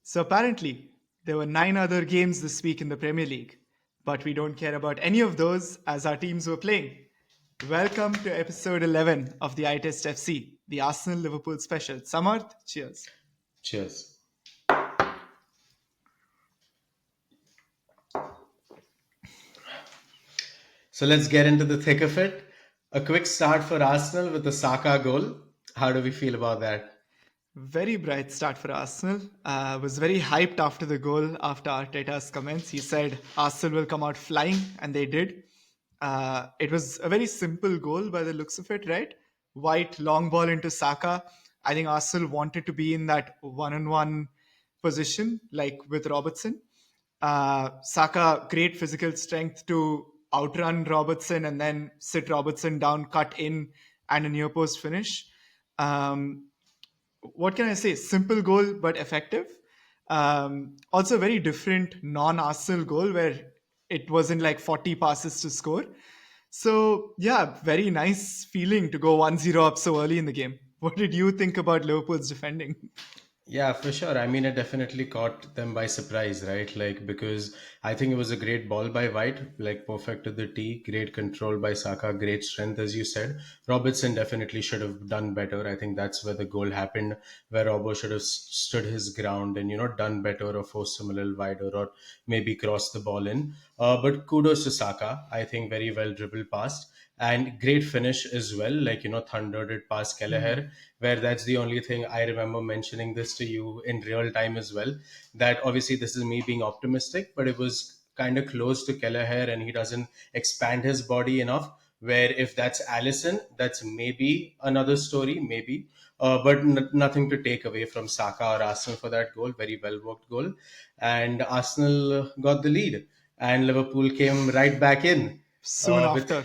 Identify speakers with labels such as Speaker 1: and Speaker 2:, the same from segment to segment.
Speaker 1: So apparently, there were 9 other games this week in the Premier League, but we don't care about any of those as our teams were playing. Welcome to episode 11 of the iTest FC, the Arsenal Liverpool special. Samarth, cheers.
Speaker 2: Cheers. So let's get into the thick of it. A quick start for Arsenal with the SAKA goal. How do we feel about that?
Speaker 1: Very bright start for Arsenal. Was very hyped after the goal, after Arteta's comments. He said Arsenal will come out flying, and they did. It was a very simple goal by the looks of it, right? White long ball into Saka. I think Arsenal wanted to be in that one-on-one position, like with Robertson. Saka, great physical strength to outrun Robertson and then sit Robertson down, cut in, and a near post finish. What can I say? Simple goal, but effective. Also, very different non Arsenal goal where it wasn't like 40 passes to score. So, yeah, very nice feeling to go 1-0 up so early in the game. What did you think about Liverpool's defending?
Speaker 2: Yeah, for sure. I mean, it definitely caught them by surprise, right? Like, because I think it was a great ball by White, like perfect to the tee, great control by Saka, great strength, as you said. Robertson definitely should have done better. I think that's where the goal happened, where Robbo should have stood his ground and, done better or forced him a little wider or maybe crossed the ball in. But kudos to Saka. I think very well dribbled past and great finish as well. Like, thundered it past Kelleher, where that's the only thing I remember mentioning this to you in real time as well. That obviously this is me being optimistic, but it was kind of close to Kelleher and he doesn't expand his body enough. Where if that's Allison, that's maybe another story, maybe. But nothing to take away from Saka or Arsenal for that goal. Very well worked goal. And Arsenal got the lead. And Liverpool came right back in
Speaker 1: Soon
Speaker 2: with
Speaker 1: after.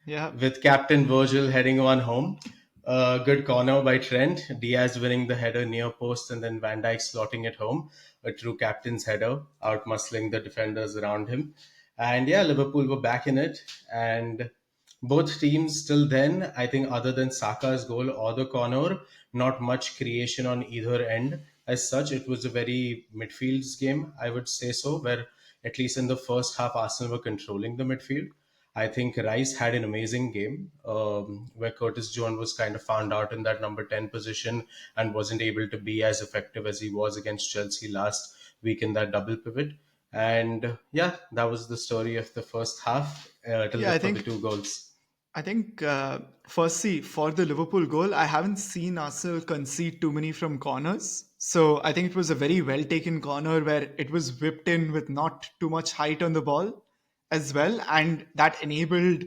Speaker 1: Yeah.
Speaker 2: Captain Virgil heading one home. Good corner by Trent. Diaz winning the header near post and then Van Dijk slotting it home. A true captain's header, out muscling the defenders around him. And yeah, Liverpool were back in it. And both teams till then, I think other than Saka's goal or the corner, not much creation on either end. As such, it was a very midfields game, I would say so, where at least in the first half, Arsenal were controlling the midfield. I think Rice had an amazing game where Curtis Jones was kind of found out in that number 10 position and wasn't able to be as effective as he was against Chelsea last week in that double pivot. And yeah, that was the story of the first half till
Speaker 1: Yeah,
Speaker 2: the,
Speaker 1: I
Speaker 2: for the
Speaker 1: think
Speaker 2: two goals.
Speaker 1: I think firstly for the Liverpool goal, I haven't seen Arsenal concede too many from corners. So I think it was a very well taken corner where it was whipped in with not too much height on the ball as well, and that enabled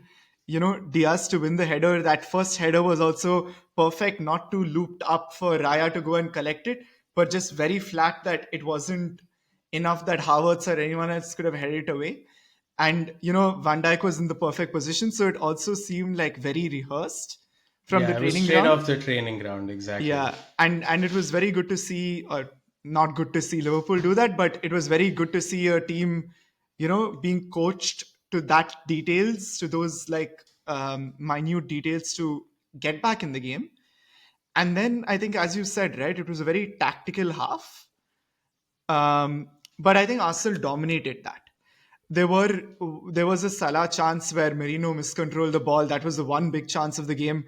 Speaker 1: Diaz to win the header. That first header was also perfect, not too looped up for Raya to go and collect it, but just very flat that it wasn't enough that Havertz or anyone else could have headed it away. And Van Dijk was in the perfect position, so it also seemed like very rehearsed from the
Speaker 2: Yeah, it was
Speaker 1: training
Speaker 2: straight
Speaker 1: ground.
Speaker 2: off the training ground, exactly.
Speaker 1: Yeah, and it was very good to see, or not good to see Liverpool do that, but it was very good to see a team, being coached to that details, to those like minute details to get back in the game. And then I think, as you said, right, it was a very tactical half. But I think Arsenal dominated that. There were there was a Salah chance where Merino miscontrolled the ball. That was the one big chance of the game.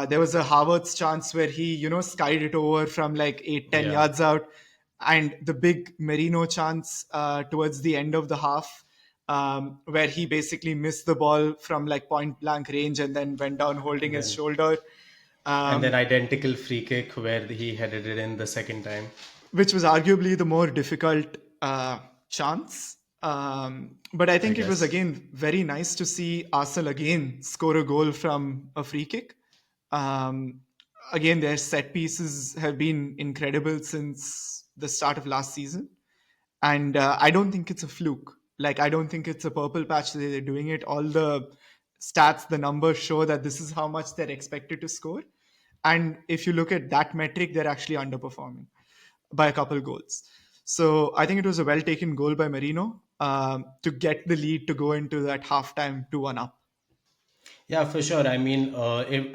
Speaker 1: There was a Havertz chance where he skied it over from like 8-10
Speaker 2: Yeah.
Speaker 1: yards out, and the big Merino chance towards the end of the half, where he basically missed the ball from like point blank range and then went down holding
Speaker 2: And
Speaker 1: his
Speaker 2: then
Speaker 1: shoulder.
Speaker 2: identical free kick where he headed it in the second time.
Speaker 1: Which was arguably the more difficult chance. But I
Speaker 2: I
Speaker 1: think it was
Speaker 2: guess.
Speaker 1: again very nice to see Arsenal again score a goal from a free kick. Um, Again, their set pieces have been incredible since the start of last season. And I don't think it's a fluke. Like, I don't think it's a purple patch that they're doing it. All the stats, the numbers show that this is how much they're expected to score. And if you look at that metric, they're actually underperforming by a couple goals. So I think it was a well taken goal by Merino to get the lead to go into that halftime 2-1 up.
Speaker 2: Yeah, for sure. I mean,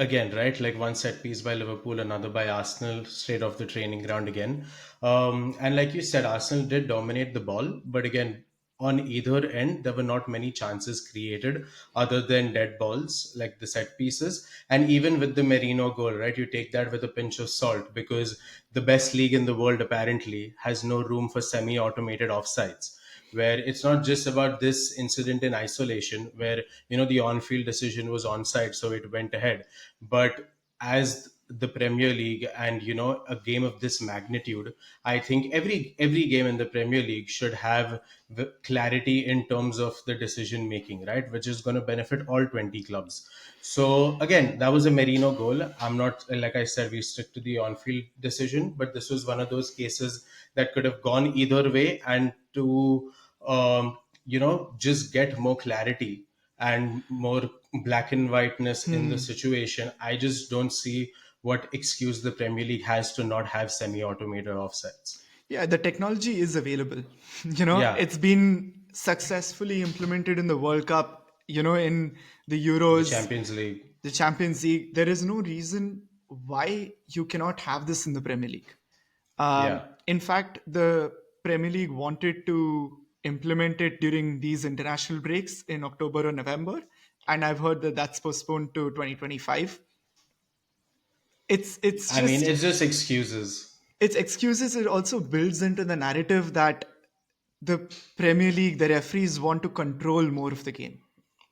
Speaker 2: again, right? Like one set piece by Liverpool, another by Arsenal, straight off the training ground again. And like you said, Arsenal did dominate the ball, but again, on either end, there were not many chances created other than dead balls, like the set pieces. And even with the Merino goal, right? You take that with a pinch of salt because the best league in the world apparently has no room for semi-automated offsides, where it's not just about this incident in isolation where the on-field decision was onside so it went ahead, but as the Premier League and a game of this magnitude, I think every game in the Premier League should have the clarity in terms of the decision making, right, which is going to benefit all 20 clubs. So again, that was a Merino goal. I'm not, like I said, we stick to the on-field decision, but this was one of those cases that could have gone either way. And to just get more clarity and more black and whiteness in the situation, I just don't see what excuse the Premier League has to not have semi-automated offsides.
Speaker 1: Yeah, the technology is available.
Speaker 2: Yeah,
Speaker 1: It's been successfully implemented in the World Cup, in the
Speaker 2: the
Speaker 1: Euros,
Speaker 2: Champions League.
Speaker 1: the Champions League. There is no reason why you cannot have this in the Premier League.
Speaker 2: Yeah.
Speaker 1: In fact, the Premier League wanted to implement it during these international breaks in October or November, and I've heard that that's postponed to 2025. It's
Speaker 2: I mean,
Speaker 1: just
Speaker 2: it's just excuses.
Speaker 1: it's excuses. It also builds into the narrative that the Premier League, the referees want to control more of the game.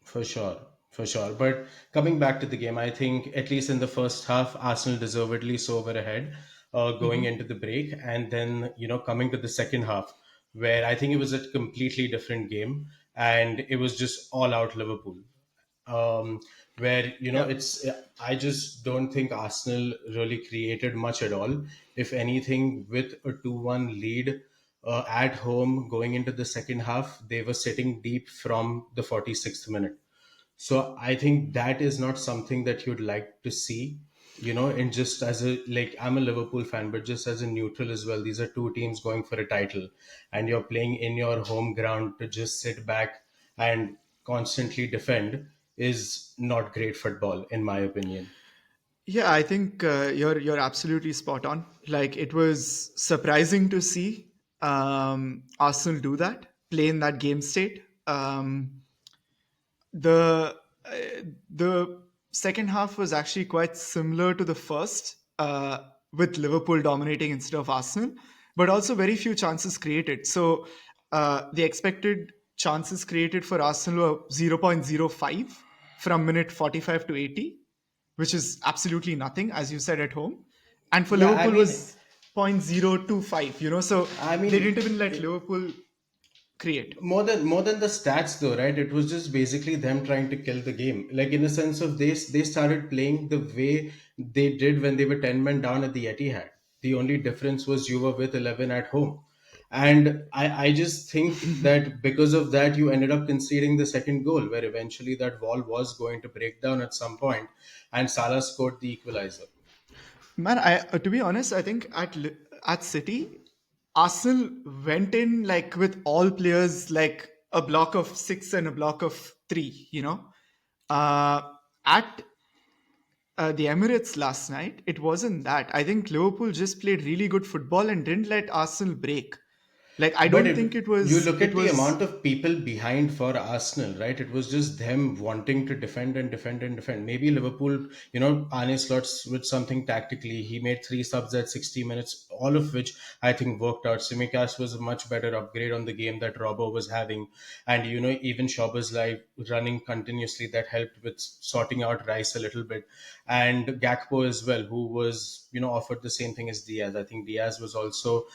Speaker 2: For sure, for sure. But coming back to the game, I think at least in the first half, Arsenal deservedly so were ahead going into the break. And then, coming to the second half, where I think it was a completely different game and it was just all out Liverpool. um, where
Speaker 1: Yeah.
Speaker 2: it's I just don't think Arsenal really created much at all. If anything, with a 2-1 lead at home going into the second half, they were sitting deep from the 46th minute. So I think that is not something that you'd like to see, and just as a, like, I'm a Liverpool fan, but just as a neutral as well, these are two teams going for a title, and you're playing in your home ground to just sit back and constantly defend is not great football, in my opinion.
Speaker 1: Yeah, I think you're absolutely spot on. Like, it was surprising to see Arsenal do that, play in that game state. The second half was actually quite similar to the first, with Liverpool dominating instead of Arsenal, but also very few chances created. So the expected chances created for Arsenal were 0.05 from minute 45 to 80, which is absolutely nothing, as you said, at home. And for
Speaker 2: Yeah, I
Speaker 1: Liverpool
Speaker 2: mean,
Speaker 1: was 0.025, so
Speaker 2: I
Speaker 1: they didn't
Speaker 2: mean,
Speaker 1: even let Liverpool create.
Speaker 2: more than the stats though, right? It was just basically them trying to kill the game, like in the sense of they started playing the way they did when they were 10 men down at the Etihad. The only difference was you were with 11 at home, and I just think that because of that you ended up conceding the second goal, where eventually that wall was going to break down at some point, and Salah scored the equalizer.
Speaker 1: Man, to be honest, I think at City, Arsenal went in like with all players, like a block of six and a block of three. At the Emirates last night, it wasn't that. I think Liverpool just played really good football and didn't let Arsenal break. Like, I
Speaker 2: But
Speaker 1: don't think it
Speaker 2: you
Speaker 1: was.
Speaker 2: look
Speaker 1: It
Speaker 2: at the
Speaker 1: was.
Speaker 2: amount of people behind for Arsenal, right? It was just them wanting to defend and defend and defend. Maybe Liverpool, Arne Slot's with something tactically. He made three subs at 60 minutes, all of which I think worked out. Simicast was a much better upgrade on the game that Robbo was having. And, even Shawber's live running continuously, that helped with sorting out Rice a little bit. And Gakpo as well, who was, offered the same thing as Diaz. I think Diaz was also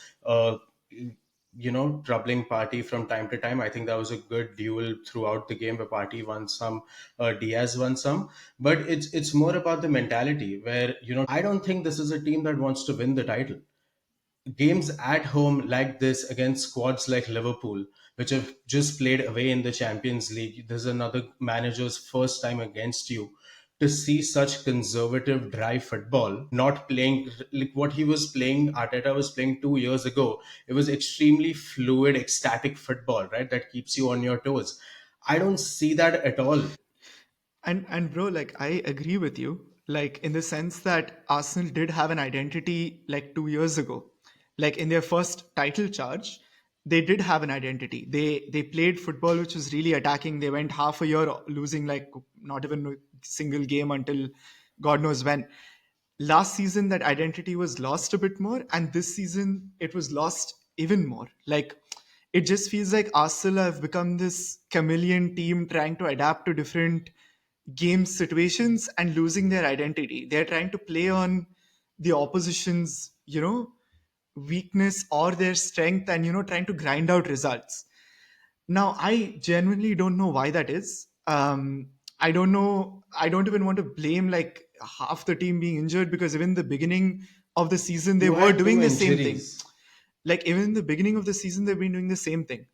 Speaker 2: troubling party from time to time. I think that was a good duel throughout the game where Party won some, Diaz won some. But it's more about the mentality where I don't think this is a team that wants to win the title. Games at home like this against squads like Liverpool, which have just played away in the Champions League, this is another manager's first time against you. To see such conservative, dry football, not playing like what he was playing, Arteta was playing 2 years ago. It was extremely fluid, ecstatic football, right? That keeps you on your toes. I don't see that at all.
Speaker 1: And bro, like I agree with you, like in the sense that Arsenal did have an identity like 2 years ago. Like in their first title charge, they did have an identity. They played football which was really attacking. They went half a year losing like not even a single game until God knows when. Last season that identity was lost a bit more, and this season it was lost even more. Like it just feels like Arsenal have become this chameleon team trying to adapt to different game situations and losing their identity. They're trying to play on the opposition's, weakness or their strength, and trying to grind out results. Now, I genuinely don't know why that is. I don't know. I don't even want to blame like half the team being injured, because even the beginning of the season they
Speaker 2: You
Speaker 1: were
Speaker 2: had
Speaker 1: doing
Speaker 2: two
Speaker 1: the same thing.
Speaker 2: injuries.
Speaker 1: Like even in the beginning of the season they've been doing the same thing.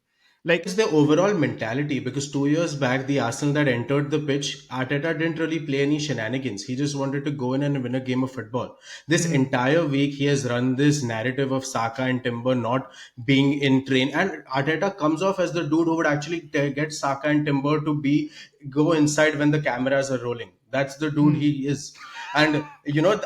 Speaker 1: Like
Speaker 2: It's the overall mentality because 2 years back, the Arsenal that entered the pitch, Arteta didn't really play any shenanigans. He just wanted to go in and win a game of football. This entire week, he has run this narrative of Saka and Timber not being in train, and Arteta comes off as the dude who would actually get Saka and Timber to be go inside when the cameras are rolling. That's the dude he is. And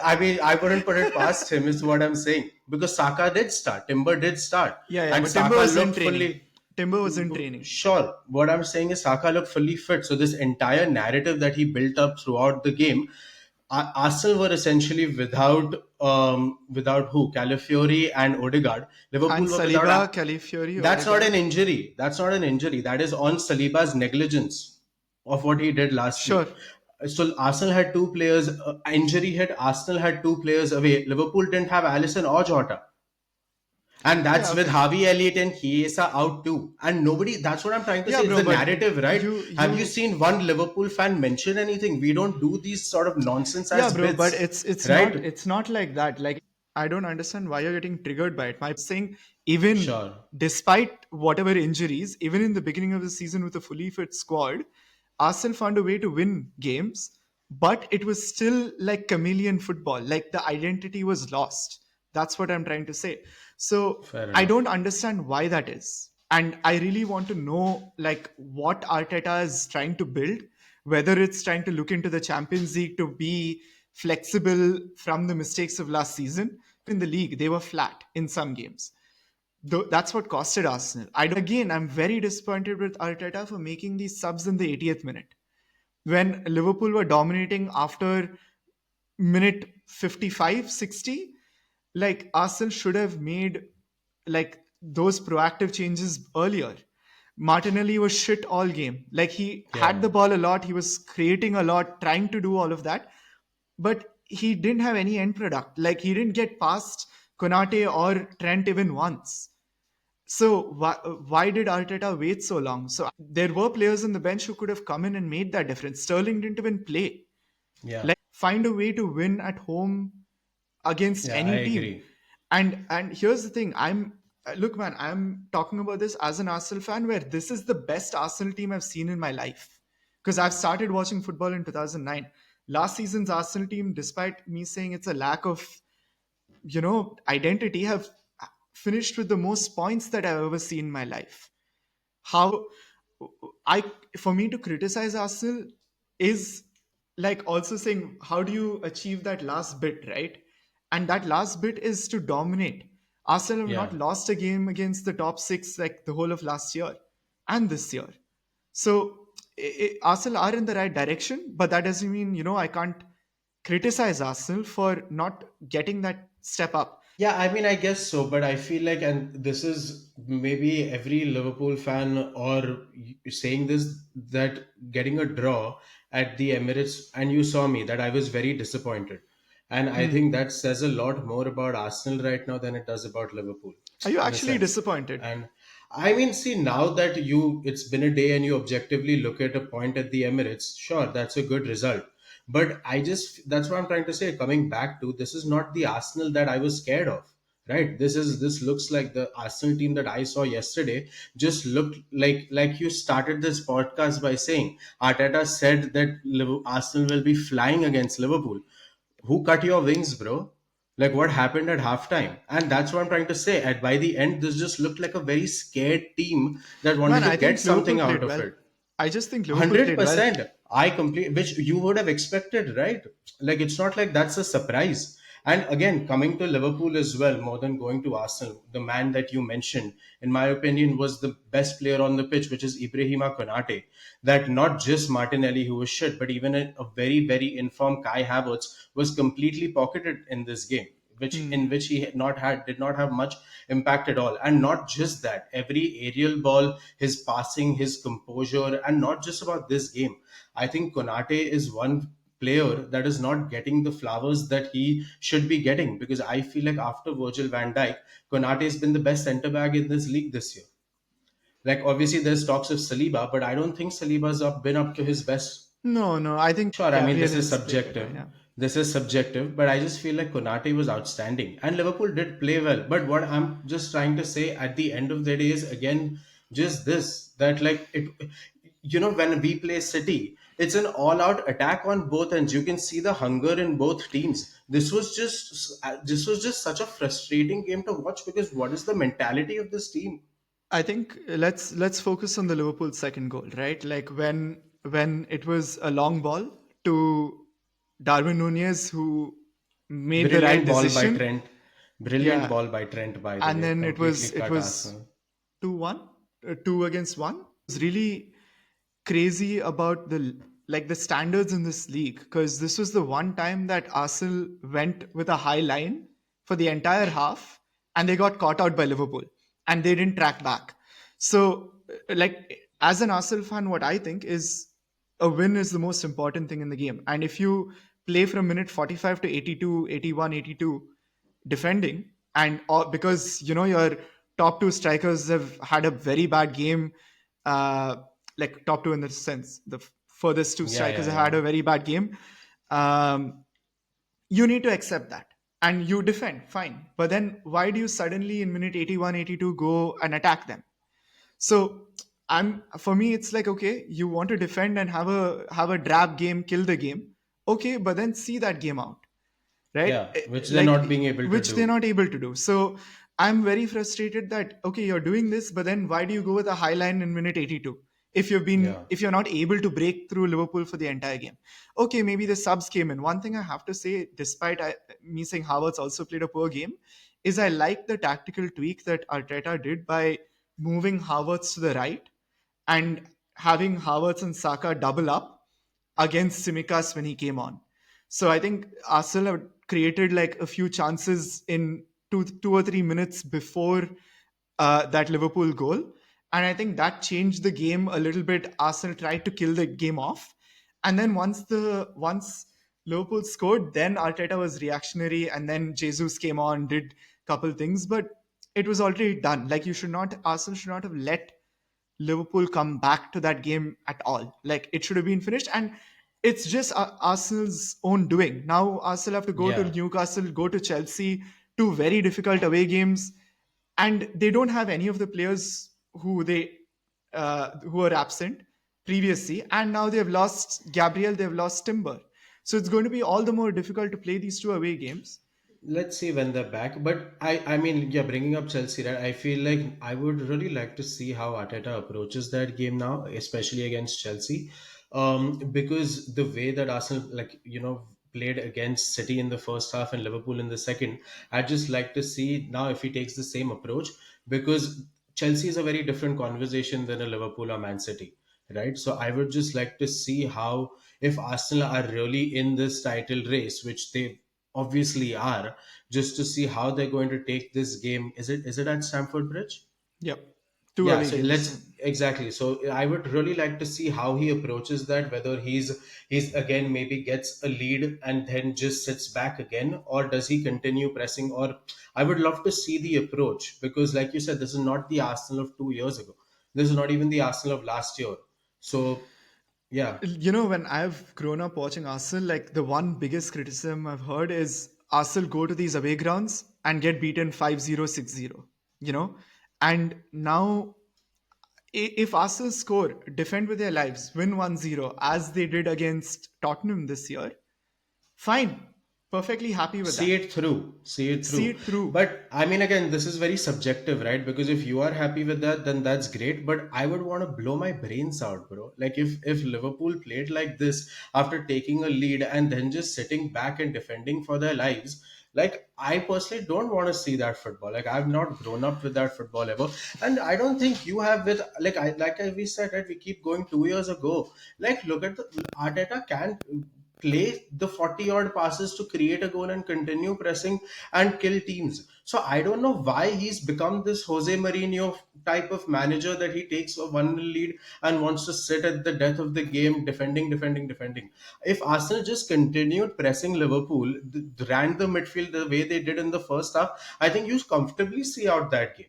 Speaker 2: I mean, I wouldn't put it past him, is what I'm saying. Because Saka did start, Timber did start,
Speaker 1: yeah, yeah,
Speaker 2: and
Speaker 1: but Timber
Speaker 2: Saka
Speaker 1: was in
Speaker 2: looked
Speaker 1: training.
Speaker 2: fully.
Speaker 1: Timber was in training.
Speaker 2: Sure. What I'm saying is Saka looked fully fit. So this entire narrative that he built up throughout the game, Arsenal were essentially without who? Calafiori and Odegaard.
Speaker 1: And
Speaker 2: Liverpool were without.
Speaker 1: Saliba, Calafiori,
Speaker 2: That's not an
Speaker 1: Odegaard.
Speaker 2: injury. That's not an injury. That is on Saliba's negligence of what he did last week.
Speaker 1: Sure.
Speaker 2: So Arsenal had two players. Injury hit. Arsenal had two players away. Liverpool didn't have Alisson or Jota. And
Speaker 1: Yeah,
Speaker 2: that's with
Speaker 1: okay.
Speaker 2: Harvey Elliott and Chiesa out too. And nobody, that's what I'm trying to
Speaker 1: Yeah,
Speaker 2: say. It's
Speaker 1: bro,
Speaker 2: the
Speaker 1: but
Speaker 2: narrative, right?
Speaker 1: you
Speaker 2: Have you
Speaker 1: you
Speaker 2: seen one Liverpool fan mention anything? We don't do these sort of nonsense
Speaker 1: yeah,
Speaker 2: as
Speaker 1: bro, but
Speaker 2: bits,
Speaker 1: it's not
Speaker 2: right?
Speaker 1: it's not like that. Like I don't understand why you're getting triggered by it. My saying, even
Speaker 2: Sure.
Speaker 1: despite whatever injuries, even in the beginning of the season with a fully fit squad, Arsenal found a way to win games, but it was still like chameleon football. Like the identity was lost. That's what I'm trying to say. So
Speaker 2: Fair
Speaker 1: I don't
Speaker 2: enough.
Speaker 1: understand why that is. And I really want to know like what Arteta is trying to build, whether it's trying to look into the Champions League to be flexible from the mistakes of last season. In the league, they were flat in some games. Though that's what costed Arsenal. Again, I'm very disappointed with Arteta for making these subs in the 80th minute. When Liverpool were dominating after minute 55, 60, like Arsenal should have made like those proactive changes earlier. Martinelli was shit all game. Like he had
Speaker 2: Yeah.
Speaker 1: the ball a lot, he was creating a lot, trying to do all of that, but he didn't have any end product. Like he didn't get past Konate or Trent even once. So why did Arteta wait so long? So there were players on the bench who could have come in and made that difference. Sterling didn't even play.
Speaker 2: Yeah.
Speaker 1: Like find a way to win at home against
Speaker 2: Yeah, I
Speaker 1: any team.
Speaker 2: agree.
Speaker 1: And here's the thing, look man, I'm talking about this as an Arsenal fan, where this is the best Arsenal team I've seen in my life, because I've started watching football in 2009. Last season's Arsenal team, despite me saying it's a lack of identity, have finished with the most points that I've ever seen in my life. How I For me to criticize Arsenal is like also saying, how do you achieve that last bit, right? And that last bit is to dominate. Arsenal have not
Speaker 2: Yeah.
Speaker 1: lost a game against the top six like the whole of last year and this year. So Arsenal are in the right direction, but that doesn't mean I can't criticize Arsenal for not getting that step up.
Speaker 2: Yeah, I mean, I guess so, but I feel like, and this is maybe every Liverpool fan or saying this, that getting a draw at the Emirates, and you saw me, that I was very disappointed. And I think that says a lot more about Arsenal right now than it does about Liverpool,
Speaker 1: Are you
Speaker 2: in a
Speaker 1: actually
Speaker 2: sense.
Speaker 1: disappointed?
Speaker 2: And I mean, see, now that it's been a day and you objectively look at a point at the Emirates, sure, that's a good result. But that's what I'm trying to say. Coming back to, this is not the Arsenal that I was scared of, right? This looks like the Arsenal team that I saw yesterday. Just looked like you started this podcast by saying Arteta said that Arsenal will be flying against Liverpool. Who cut your wings, bro? Like what happened at halftime? And that's what I'm trying to say. At by the end, this just looked like a very scared team that
Speaker 1: Man,
Speaker 2: wanted to
Speaker 1: I
Speaker 2: get
Speaker 1: think Liverpool
Speaker 2: something out
Speaker 1: played
Speaker 2: of
Speaker 1: well.
Speaker 2: it.
Speaker 1: I just think Liverpool
Speaker 2: Hundred
Speaker 1: played well.
Speaker 2: percent. I complete, which you would have expected, right? Like it's not like that's a surprise. And again, coming to Liverpool as well, more than going to Arsenal, the man that you mentioned, in my opinion, was the best player on the pitch, which is Ibrahima Konate. That not just Martinelli, who was shit, but even a very, very informed Kai Havertz was completely pocketed in this game, which
Speaker 1: Hmm.
Speaker 2: in which he had not had did not have much impact at all. And not just that, every aerial ball, his passing, his composure, and not just about this game. I think Konate is one player that is not getting the flowers that he should be getting, because I feel like after Virgil van Dijk, Konate has been the best centre back in this league this year. Like obviously there's talks of Saliba, but I don't think Saliba's been up to his best.
Speaker 1: No, no, I think
Speaker 2: Sure, I mean
Speaker 1: Gabriel
Speaker 2: this is
Speaker 1: has played better.
Speaker 2: subjective.
Speaker 1: Yeah.
Speaker 2: This is subjective, but I just feel like Konate was outstanding, and Liverpool did play well. But what I'm just trying to say at the end of the day is again just this, that like it, when we play City, it's an all-out attack on both ends. You can see the hunger in both teams. This was just such a frustrating game to watch, because what is the mentality of this team?
Speaker 1: I think let's focus on the Liverpool second goal, right? Like when it was a long ball to Darwin Nunez, who made the right
Speaker 2: Brilliant ball by
Speaker 1: decision.
Speaker 2: Trent. Brilliant
Speaker 1: Yeah,
Speaker 2: ball by Trent, by the
Speaker 1: and
Speaker 2: way.
Speaker 1: then it was
Speaker 2: Completely
Speaker 1: it
Speaker 2: cut
Speaker 1: was
Speaker 2: Arsenal.
Speaker 1: 2-1, two against one. Really crazy about the standards in this league, because this was the one time that Arsenal went with a high line for the entire half and they got caught out by Liverpool and they didn't track back. So as an Arsenal fan, what I think is a win is the most important thing in the game. And if you play from minute 45 to 82, 81, 82 defending, and because your top two strikers have had a very bad game, uh, like top two in the sense the furthest two
Speaker 2: Yeah,
Speaker 1: strikers
Speaker 2: yeah,
Speaker 1: have had
Speaker 2: yeah.
Speaker 1: a very bad game. um, you need to accept that and you defend fine, but then why do you suddenly in minute 81, 82 go and attack them? So for me it's like, okay, you want to defend and have a drab game, kill the game, okay, but then see that game out, right?
Speaker 2: Yeah, which they're
Speaker 1: Like,
Speaker 2: not being able to
Speaker 1: which they're
Speaker 2: do.
Speaker 1: not able to do. So I'm very frustrated that, okay, you're doing this, but then why do you go with a high line in minute 82
Speaker 2: Yeah.
Speaker 1: if you're not able to break through Liverpool for the entire game? Okay, maybe the subs came in. One thing I have to say, despite me saying Havertz also played a poor game, is I like the tactical tweak that Arteta did by moving Havertz to the right and having Havertz and Saka double up against Simicas when he came on. So I think Arsenal have created like a few chances in 2 or 3 minutes before that Liverpool goal, and I think that changed the game a little bit. Arsenal tried to kill the game off, and then once Liverpool scored, then Arteta was reactionary, and then Jesus came on, did a couple things, but it was already done. Like, Arsenal should not have let Liverpool come back to that game at all. Like, it should have been finished, and it's just Arsenal's own doing. Now Arsenal have to go to
Speaker 2: Yeah.
Speaker 1: Newcastle, go to Chelsea, two very difficult away games, and they don't have any of the players who are absent previously, and now they've lost Gabriel, they've lost Timber, so it's going to be all the more difficult to play these two away games.
Speaker 2: Let's see when they're back. But I mean, yeah, bringing up Chelsea, right? I feel like I would really like to see how Arteta approaches that game now, especially against Chelsea, because the way that Arsenal, like played against City in the first half and Liverpool in the second, I'd just like to see now if he takes the same approach, because Chelsea is a very different conversation than a Liverpool or Man City, right? So I would just like to see how, if Arsenal are really in this title race, which they obviously are, just to see how they're going to take this game. Is it at Stamford Bridge?
Speaker 1: Yep, two
Speaker 2: Yeah,
Speaker 1: away
Speaker 2: so
Speaker 1: games.
Speaker 2: let's exactly. So I would really like to see how he approaches that, whether he's again maybe gets a lead and then just sits back again, or does he continue pressing, or I would love to see the approach, because like you said, this is not the Arsenal of 2 years ago. This is not even the Arsenal of last year. So yeah,
Speaker 1: When I've grown up watching Arsenal, like, the one biggest criticism I've heard is Arsenal go to these away grounds and get beaten 5-0, 6-0, and now if Arsenal score, defend with their lives, win 1-0 as they did against Tottenham this year, fine. Perfectly happy with
Speaker 2: See
Speaker 1: that.
Speaker 2: it through, see it
Speaker 1: See
Speaker 2: through.
Speaker 1: it through.
Speaker 2: But I mean, again, this is very subjective, right? Because if you are happy with that, then that's great. But I would want to blow my brains out, bro. Like, if Liverpool played like this after taking a lead and then just sitting back and defending for their lives, like, I personally don't want to see that football. Like, I've not grown up with that football ever, and I don't think you have. With we said, right, we keep going 2 years ago. Like, look at the Arteta can play the 40 odd passes to create a goal and continue pressing and kill teams. So I don't know why he's become this Jose Mourinho type of manager, that he takes a 1 lead and wants to sit at the death of the game, defending, defending, defending. If Arsenal just continued pressing Liverpool, ran the midfield the way they did in the first half, I think you comfortably see out that game.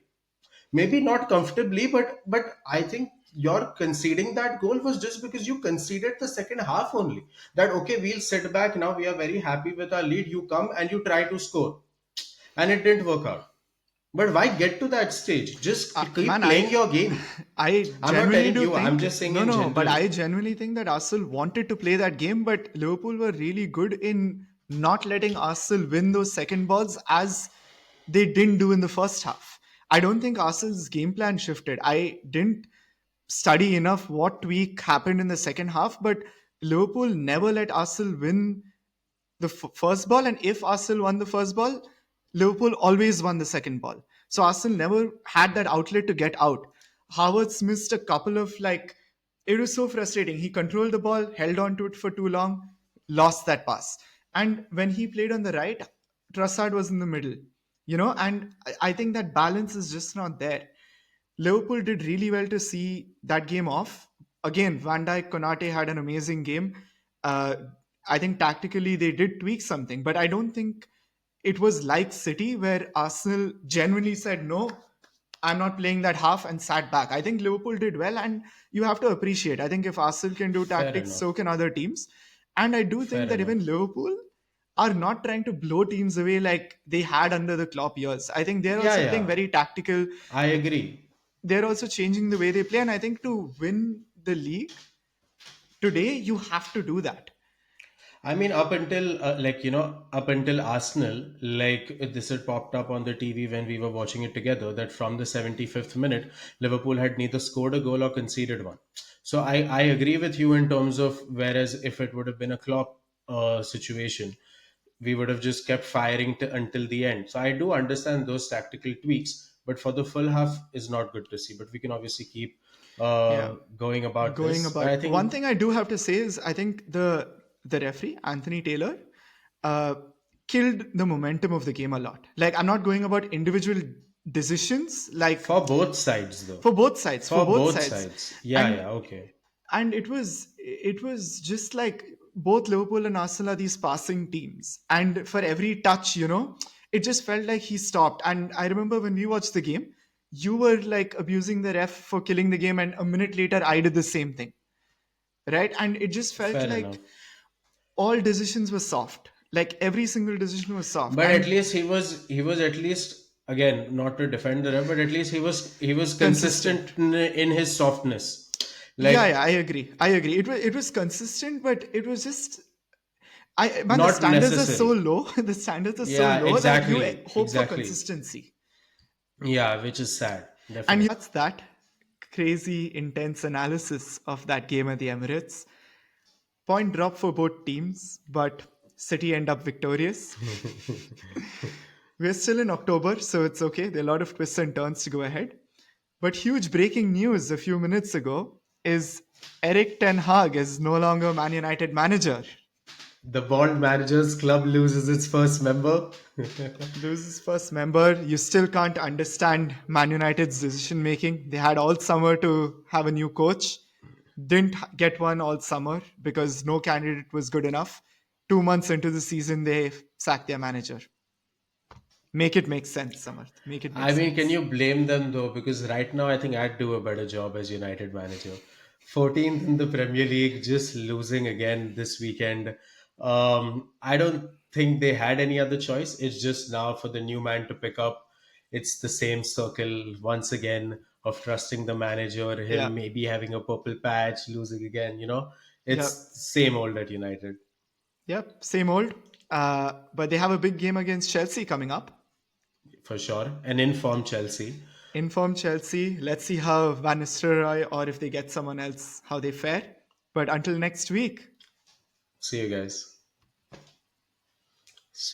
Speaker 2: Maybe not comfortably, but I think your conceding that goal was just because you conceded the second half only. That, okay, we'll sit back now, we are very happy with our lead, you come and you try to score, and it didn't work out. But why get to that stage? Just keep
Speaker 1: Man,
Speaker 2: playing your game.
Speaker 1: I
Speaker 2: I'm not
Speaker 1: genuinely
Speaker 2: telling
Speaker 1: do
Speaker 2: you, I'm
Speaker 1: think
Speaker 2: just saying
Speaker 1: no,
Speaker 2: in
Speaker 1: no, but
Speaker 2: general.
Speaker 1: I genuinely think that Arsenal wanted to play that game, but Liverpool were really good in not letting Arsenal win those second balls as they didn't do in the first half. I don't think Arsenal's game plan shifted. I didn't study enough what tweak happened in the second half, but Liverpool never let Arsenal win the first ball, and if Arsenal won the first ball, Liverpool always won the second ball. So Arsenal never had that outlet to get out. Havertz missed a couple of it was so frustrating. He controlled the ball, held on to it for too long, lost that pass. And when he played on the right, Trossard was in the middle, and I think that balance is just not there. Liverpool did really well to see that game off. Again, Van Dijk, Konate had an amazing game. Uh, I think tactically they did tweak something, but I don't think it was like City where Arsenal genuinely said, no, I'm not playing that half and sat back. I think Liverpool did well, and you have to appreciate. I think if Arsenal can do
Speaker 2: Fair
Speaker 1: tactics, so
Speaker 2: enough.
Speaker 1: can other teams. And I do think
Speaker 2: Fair
Speaker 1: that even
Speaker 2: enough.
Speaker 1: Liverpool are not trying to blow teams away like they had under the Klopp years. I think they're
Speaker 2: Yeah,
Speaker 1: also playing
Speaker 2: yeah,
Speaker 1: very tactical.
Speaker 2: I agree.
Speaker 1: They're also changing the way they play, and I think to win the league today, you have to do that.
Speaker 2: I mean, up until up until Arsenal, like, this had popped up on the TV when we were watching it together, that from the 75th minute, Liverpool had neither scored a goal or conceded one. So I agree with you in terms of, whereas if it would have been a Klopp situation, we would have just kept firing until the end. So I do understand those tactical tweaks, but for the full half is not good to see. But we can obviously keep
Speaker 1: Yeah,
Speaker 2: going about
Speaker 1: going
Speaker 2: this. But I
Speaker 1: about one
Speaker 2: think
Speaker 1: thing I do have to say is I think the referee Anthony Taylor uh, killed the momentum of the game a lot. Like I'm not going about individual decisions, like
Speaker 2: for both sides, though.
Speaker 1: for
Speaker 2: For
Speaker 1: both
Speaker 2: both
Speaker 1: sides,
Speaker 2: sides. Yeah,
Speaker 1: and
Speaker 2: yeah, okay.
Speaker 1: it was just like both Liverpool and Arsenal are these passing teams, and for every touch, it just felt like he stopped. And I remember when we watched the game, you were like abusing the ref for killing the game, and a minute later, I did the same thing, right? And it just felt
Speaker 2: Fair
Speaker 1: like
Speaker 2: enough.
Speaker 1: all decisions were soft, like every single decision was soft.
Speaker 2: But at
Speaker 1: And
Speaker 2: least he was at least, again, not to defend the ref, but at least he was
Speaker 1: consistent.
Speaker 2: consistent in his softness.
Speaker 1: Yeah,
Speaker 2: Like,
Speaker 1: yeah, I agree. It was consistent, but it was just I man, the
Speaker 2: not
Speaker 1: standards are so
Speaker 2: necessary.
Speaker 1: low. The standards are so
Speaker 2: Yeah,
Speaker 1: low that you
Speaker 2: exactly.
Speaker 1: hope for
Speaker 2: Exactly.
Speaker 1: consistency.
Speaker 2: Yeah, which is sad.
Speaker 1: And
Speaker 2: Definitely.
Speaker 1: that's that crazy intense analysis of that game at the Emirates. Point drop for both teams, but City end up victorious. We're still in October, so it's okay. There are a lot of twists and turns to go ahead. But huge breaking news a few minutes ago is Eric Ten Hag is no longer Man United manager.
Speaker 2: The Bond Managers Club loses its first member.
Speaker 1: Loses first member. You still can't understand Man United's decision making. They had all summer to have a new coach. Didn't get one all summer because no candidate was good enough. 2 months into the season, they sacked their manager. Make it make sense, Samarth. Make it make
Speaker 2: I mean, can
Speaker 1: sense.
Speaker 2: you blame them though? Because right now, I think I'd do a better job as United manager. 14th in the Premier League, just losing again this weekend. I don't think they had any other choice. It's just now for the new man to pick up. It's the same circle once again of trusting the manager,
Speaker 1: Yeah.
Speaker 2: him maybe having a purple patch, losing again.
Speaker 1: Yeah.
Speaker 2: It's same old at United.
Speaker 1: Yep. Same old. But they have a big game against Chelsea coming up.
Speaker 2: For sure. An informed Chelsea.
Speaker 1: Inform Chelsea. Let's see how Van Nistelrooy or if they get someone else, how they fare. But until next week,
Speaker 2: See you guys.